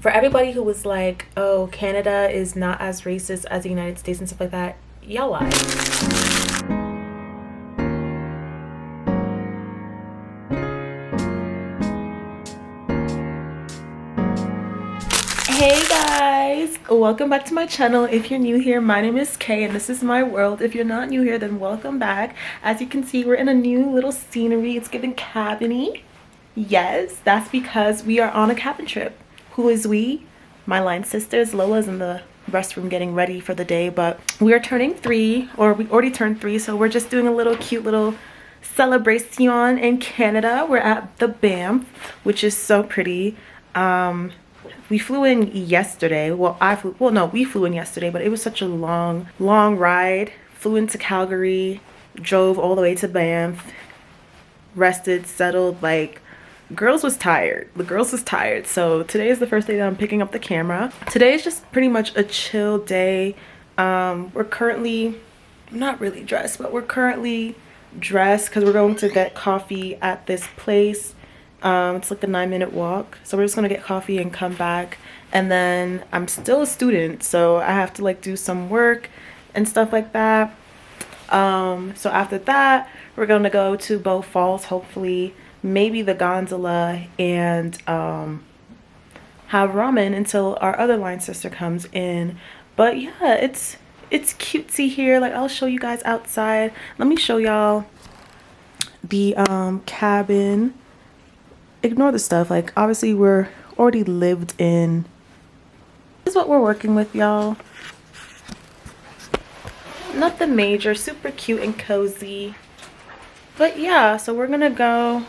For everybody who was like, oh, Canada is not as racist as the United States and stuff like that, y'all lie. Hey guys, welcome back to my channel. If you're new here, my name is Kay and this is my world. If you're not new here, then welcome back. As you can see, we're in a new little scenery. It's giving cabin-y. Yes, that's because we are on a cabin trip. Who is we? My line sisters. Lola's in the restroom getting ready for the day, but we are turning 3, or we already turned 3, so we're just doing a little cute little celebration in Canada. We're at the Banff, which is so pretty. We flew in yesterday. We flew in yesterday, but it was such a long ride. Flew into Calgary, drove all the way to Banff, rested, settled. Like, girls was tired. The girls was tired. So today is the first day that I'm picking up the camera. Today is just pretty much a chill day. We're currently not really dressed, but we're currently dressed because we're going to get coffee at this place. It's like a 9-minute walk, so we're just gonna get coffee and come back. And then I'm still a student, so I have to like do some work and stuff like that. So after that, we're gonna go to Bow Falls, hopefully, maybe the gondola, and have ramen until our other line sister comes in. But yeah, it's cutesy here. Like, I'll show you guys outside. Let me show y'all the cabin. Ignore the stuff. Like, obviously we're already lived in. This is what we're working with, y'all. Nothing major. Super cute and cozy. But yeah, so we're gonna go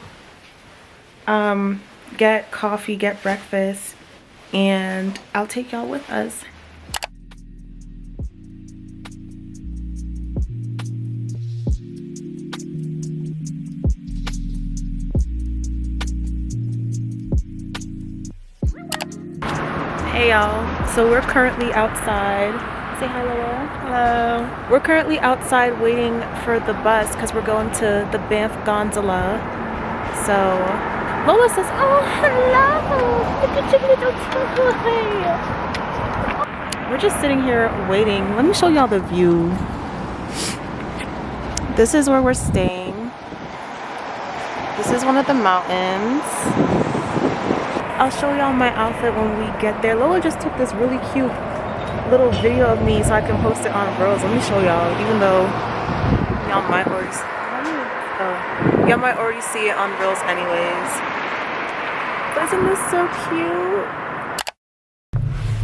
get coffee, get breakfast, and I'll take y'all with us. Hey y'all, so we're currently outside. Say hi, Lola. Hello. We're currently outside waiting for the bus because we're going to the Banff gondola. So Lola says, oh, hello. Look at your little toy. We're just sitting here waiting. Let me show y'all the view. This is where we're staying. This is one of the mountains. I'll show y'all my outfit when we get there. Lola just took this really cute little video of me so I can post it on Reels. Let me show y'all, even though y'all might already see it on Reels anyways. But isn't this so cute?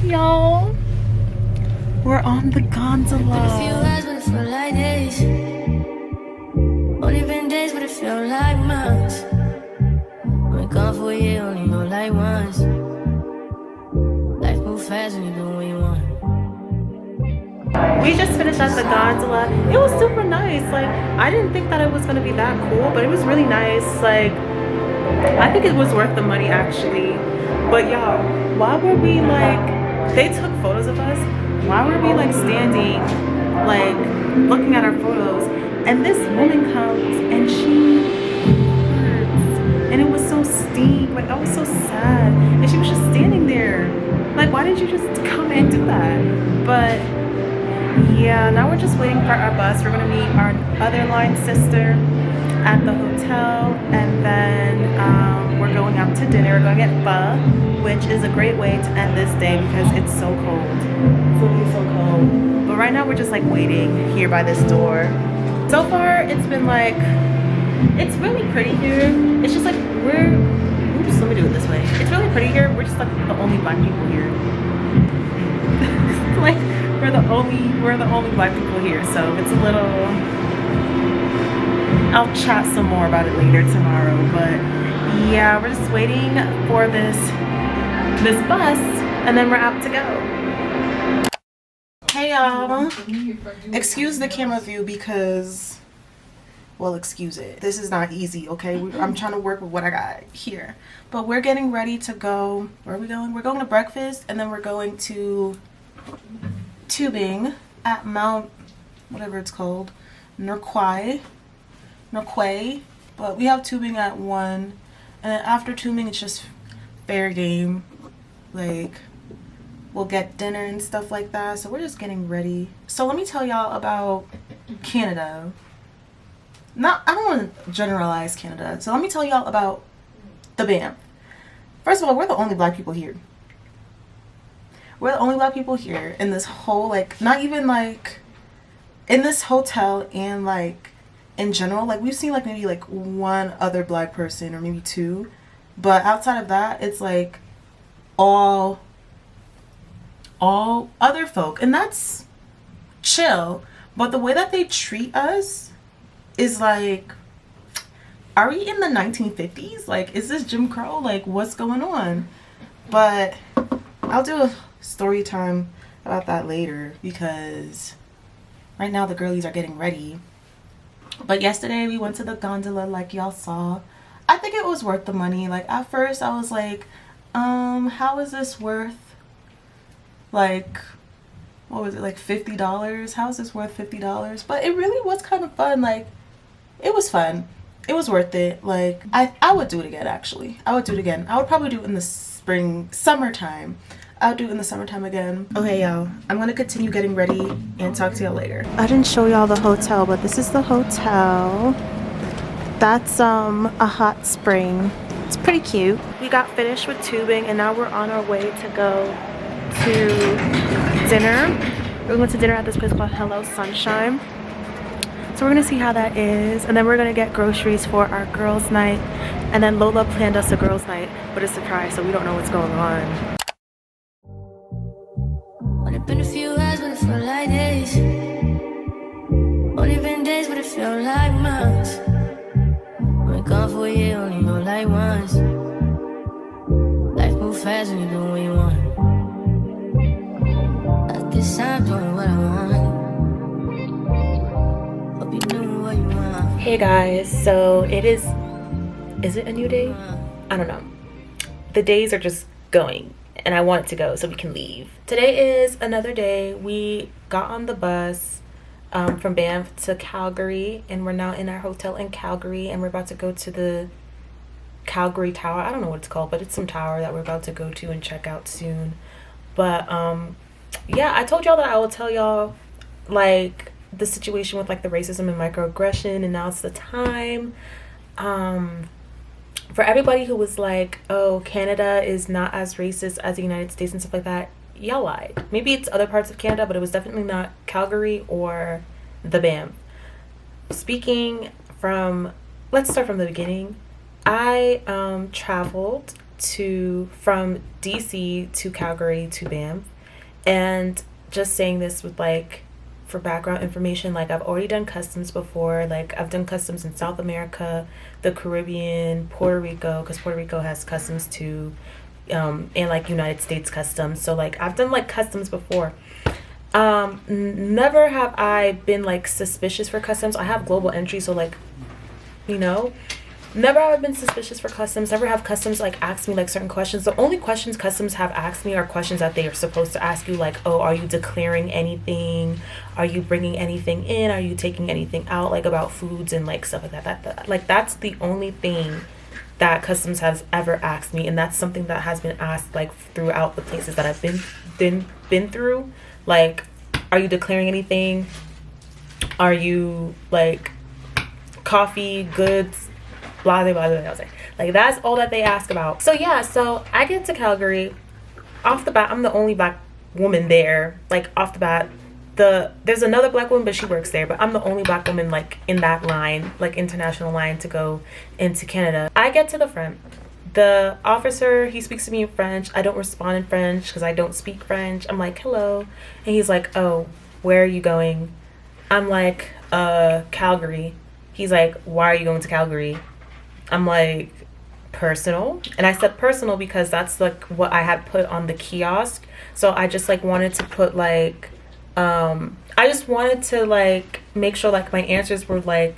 Y'all, we're on the gondola. A few hours, but it feel like days. Only been days, but it feel like months. Gone for a year, only know like once. Life move fast when you do what you want. We just finished at the gondola. It was super nice. Like, I didn't think that it was gonna be that cool, but it was really nice. Like, I think it was worth the money actually. But y'all, why were we like, they took photos of us. Why were we like standing, like looking at our photos, and this woman comes and and it was so steep. Like, I was so sad, and she was just standing there. Like, why didn't you just come and do that? But yeah, now we're just waiting for our bus. We're gonna meet our other line sister at the hotel, and then we're going out to dinner. We're going to get pho, which is a great way to end this day because it's so cold. It's literally so cold. But right now we're just like waiting here by this door. So far it's been like, it's really pretty here. It's just like oops, let me do it this way. It's really pretty here. We're just like the only black people here. Like, we're the only black people here, so it's a little, I'll chat some more about it later tomorrow. But yeah, we're just waiting for this bus, and then we're out to go. Hey y'all, excuse the camera view because, well, excuse it. This is not easy, okay? I'm trying to work with what I got here. But we're getting ready to go. Where are we going? We're going to breakfast, and then we're going to tubing at Mount, whatever it's called, Norquay. But we have tubing at 1, and then after tubing, it's just fair game. Like, we'll get dinner and stuff like that. So we're just getting ready. So let me tell y'all about Canada. Not, I don't want to generalize Canada. So let me tell y'all about the Banff. First of all, we're the only black people here. We're the only black people here in this whole, like, not even like in this hotel and like in general. Like, we've seen like maybe like one other black person or maybe two, but outside of that, it's like all other folk, and that's chill. But the way that they treat us is like, are we in the 1950s? Like, is this Jim Crow? Like, what's going on? But I'll do a story time about that later, because right now the girlies are getting ready. But yesterday we went to the gondola, like y'all saw. I think it was worth the money. Like, at first I was like, how is this worth, like, what was it, like $50? How is this worth $50? But it really was kind of fun. Like, it was fun. It was worth it. Like, I would do it again, actually. I would do it again. I would probably do it in the summertime. I'll do it in the summertime again. Okay, y'all. I'm gonna continue getting ready and talk to y'all later. I didn't show y'all the hotel, but this is the hotel. That's a hot spring. It's pretty cute. We got finished with tubing and now we're on our way to go to dinner. We're going to dinner at this place called Hello Sunshine. So we're gonna see how that is, and then we're gonna get groceries for our girls' night. And then Lola planned us a girls' night, but it's a surprise, so we don't know what's going on. Only been a few hours, but it felt like days. Only been days, but it felt like months. Been gone for a year, only know like once. Life moves fast when you do what you want. At this time, doing what I want. Hope you doing what you want. Hey guys, so is it a new day? I don't know. The days are just going, and I want it to go so we can leave. Today is another day. We got on the bus from Banff to Calgary, and we're now in our hotel in Calgary, and we're about to go to the Calgary Tower. I don't know what it's called, but it's some tower that we're about to go to and check out soon. But yeah, I told y'all that I will tell y'all like the situation with like the racism and microaggression, and now it's the time. For everybody who was like, oh, Canada is not as racist as the United States and stuff like that, y'all lied. Maybe it's other parts of Canada, but it was definitely not Calgary or the Banff. Speaking from, let's start from the beginning. I traveled from DC to Calgary to Banff, and just saying this with like, for background information, like I've already done customs before. Like, I've done customs in South America, the Caribbean, Puerto Rico, because Puerto Rico has customs too, and like United States customs. So like I've done like customs before. Never have I been like suspicious for customs. I have global entry, so like, you know, never have I been suspicious for customs. Never have customs like asked me like certain questions. The only questions customs have asked me are questions that they are supposed to ask you, like, oh, are you declaring anything? Are you bringing anything in? Are you taking anything out? Like about foods and like stuff like that. Like that's the only thing that customs has ever asked me, and that's something that has been asked like throughout the places that I've been through. Like, are you declaring anything? Are you like coffee, goods, blah blah blah blah. Like that's all that they ask about. So yeah, so I get to Calgary. Off the bat, I'm the only black woman there. Like off the bat, there's another black woman, but she works there. But I'm the only black woman like in that line, like international line to go into Canada. I get to the front. The officer, he speaks to me in French. I don't respond in French because I don't speak French. I'm like, hello, and he's like, oh, where are you going? I'm like, Calgary. He's like, why are you going to Calgary? I'm like, personal. And I said personal because that's like what I had put on the kiosk. So I just like wanted to put like I just wanted to like make sure like my answers were like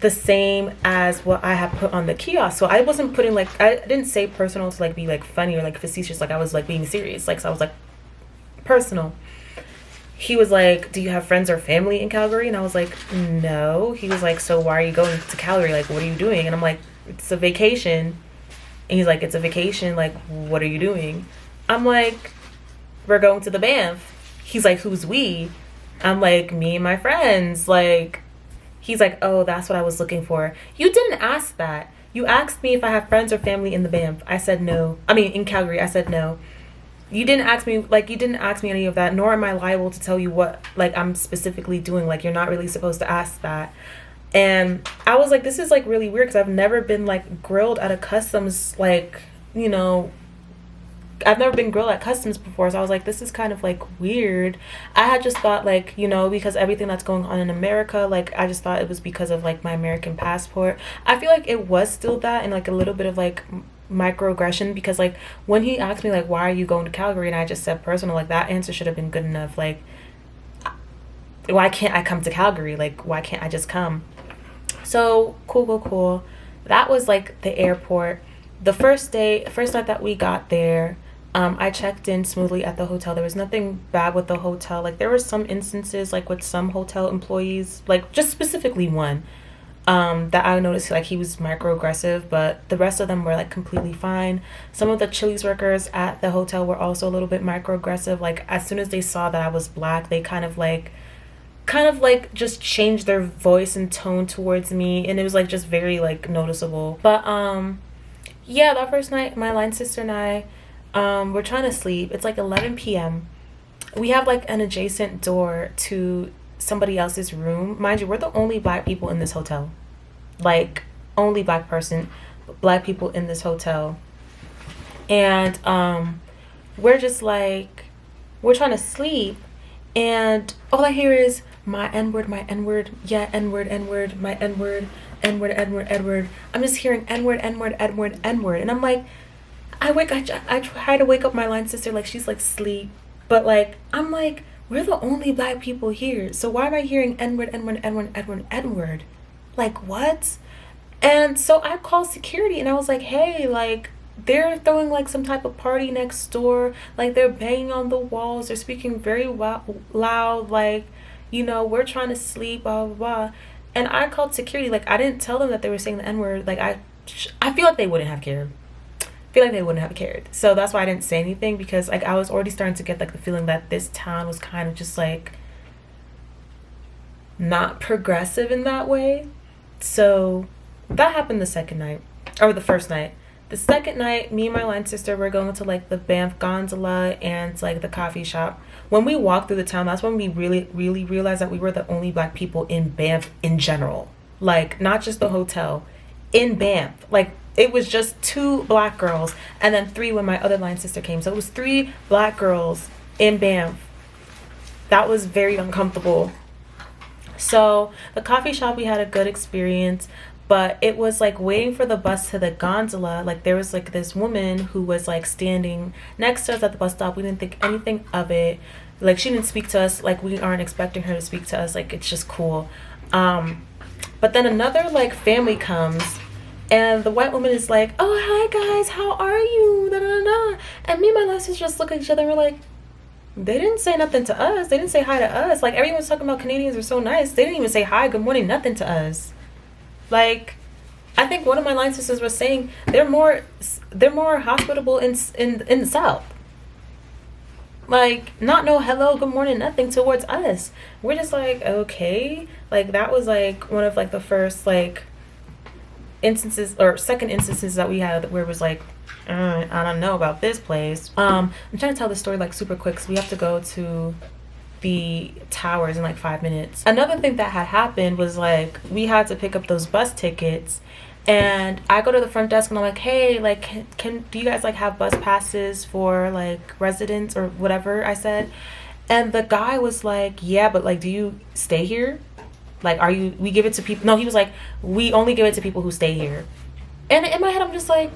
the same as what I had put on the kiosk. So I wasn't putting like, I didn't say personal to like be like funny or like facetious. Like I was like being serious. Like, so I was like personal. He was like, do you have friends or family in Calgary? And I was like, no. He was like, so why are you going to Calgary? Like, what are you doing? And I'm like, it's a vacation. And he's like, it's a vacation. Like, what are you doing? I'm like, we're going to the Banff. He's like, who's we? I'm like, me and my friends. Like, he's like, oh, that's what I was looking for. You didn't ask that. You asked me if I have friends or family in the Banff. I said no. I mean, in Calgary, I said no. You didn't ask me, like, you didn't ask me any of that, nor am I liable to tell you what, like, I'm specifically doing. Like, you're not really supposed to ask that. And I was like, this is, like, really weird because I've never been, like, grilled at a customs, like, you know, I've never been grilled at customs before, so I was like, this is kind of like weird. I had just thought, like, you know, because everything that's going on in America, like, I just thought it was because of like my American passport. I feel like it was still that, and like a little bit of like microaggression, because like when he asked me like, why are you going to Calgary, and I just said personal, like that answer should have been good enough. Like, why can't I come to Calgary? Like, why can't I just come? So cool. That was like the airport. The first night that we got there, I checked in smoothly at the hotel. There was nothing bad with the hotel. Like, there were some instances, like with some hotel employees, like just specifically one, that I noticed, like, he was microaggressive, but the rest of them were like completely fine. Some of the Chili's workers at the hotel were also a little bit microaggressive. Like, as soon as they saw that I was black, they kind of like just changed their voice and tone towards me, and it was like just very like noticeable. But yeah, that first night, my line sister and I, we're trying to sleep. It's like 11 p.m. We have like an adjacent door to somebody else's room. Mind you, we're the only black people in this hotel. Like, only black people in this hotel. And we're just like, we're trying to sleep, and all I hear is my N-word, yeah, N-word, my N-word, N-word. I'm just hearing N-word. And I'm like, I try to wake up my line sister, like she's like sleep. But like, I'm like, we're the only black people here. So why am I hearing N-word? Like, what? And so I called security and I was like, hey, like, they're throwing like some type of party next door. Like, they're banging on the walls. They're speaking very loud. Like, you know, we're trying to sleep, blah, blah, blah. And I called security. Like, I didn't tell them that they were saying the N-word. Like, I feel like they wouldn't have cared. So that's why I didn't say anything, because like I was already starting to get like the feeling that this town was kind of just like not progressive in that way. So that happened the second night, or the first night. The second night, me and my line sister were going to like the Banff gondola and like the coffee shop. When we walked through the town, that's when we really realized that we were the only black people in Banff in general. Like, not just the hotel, in Banff. Like, it was just 2 black girls and then 3 when my other line sister came. So it was 3 black girls in Banff. That was very uncomfortable. So the coffee shop, we had a good experience, but it was like waiting for the bus to the gondola. Like, there was like this woman who was like standing next to us at the bus stop. We didn't think anything of it. Like, she didn't speak to us. Like, we aren't expecting her to speak to us. Like, it's just cool. But then another like family comes, and the white woman is like, oh, hi guys, how are you? Da, da, da. And me and my sisters just look at each other and we're like, they didn't say nothing to us. They didn't say hi to us. Like, everyone's talking about Canadians are so nice. They didn't even say hi, good morning, nothing to us. Like, I think one of my line sisters was saying they're more hospitable in the South. Like, not no hello, good morning, nothing towards us. We're just like, okay. Like, that was like one of like the first like instances or second instances that we had where it was like, I don't know about this place. I'm trying to tell the story like super quick, so we have to go to the towers in like 5 minutes. Another thing that had happened was like we had to pick up those bus tickets, and I go to the front desk and I'm like, hey, like, can do you guys like have bus passes for like residents or whatever I said? And the guy was like, yeah, but like, do you stay here? Like, we give it to people? No, he was like, we only give it to people who stay here. And in my head, I'm just like,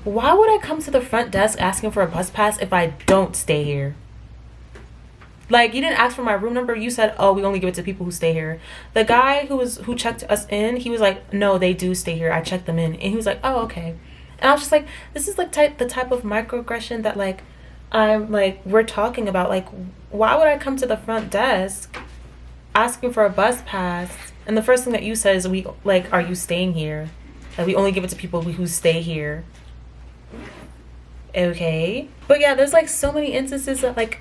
why would I come to the front desk asking for a bus pass if I don't stay here? Like, you didn't ask for my room number. You said, oh, we only give it to people who stay here. The guy who checked us in, he was like, no, they do stay here. I checked them in. And he was like, oh, okay. And I was just like, this is like the type of microaggression that like I'm like we're talking about. Like, why would I come to the front desk asking for a bus pass, and the first thing that you said is, we like, are you staying here? Like, we only give it to people who stay here. okay. But yeah, there's like so many instances that like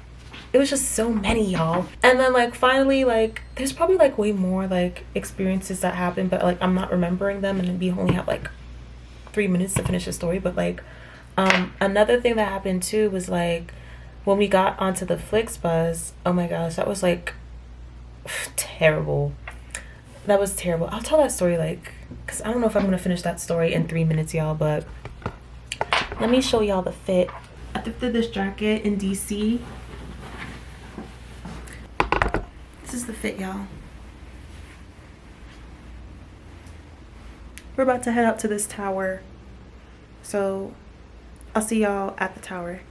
it was just so many, y'all. And then like finally, like there's probably like way more like experiences that happened, but like I'm not remembering them, and we only have like 3 minutes to finish the story. But like another thing that happened too was like when we got onto the Flixbus, oh my gosh, that was like terrible. That was terrible. I'll tell that story like, because I don't know if I'm gonna finish that story in 3 minutes, y'all, but let me show y'all the fit. I thrifted this jacket in DC. This is the fit, y'all. We're about to head out to this tower, so I'll see y'all at the tower.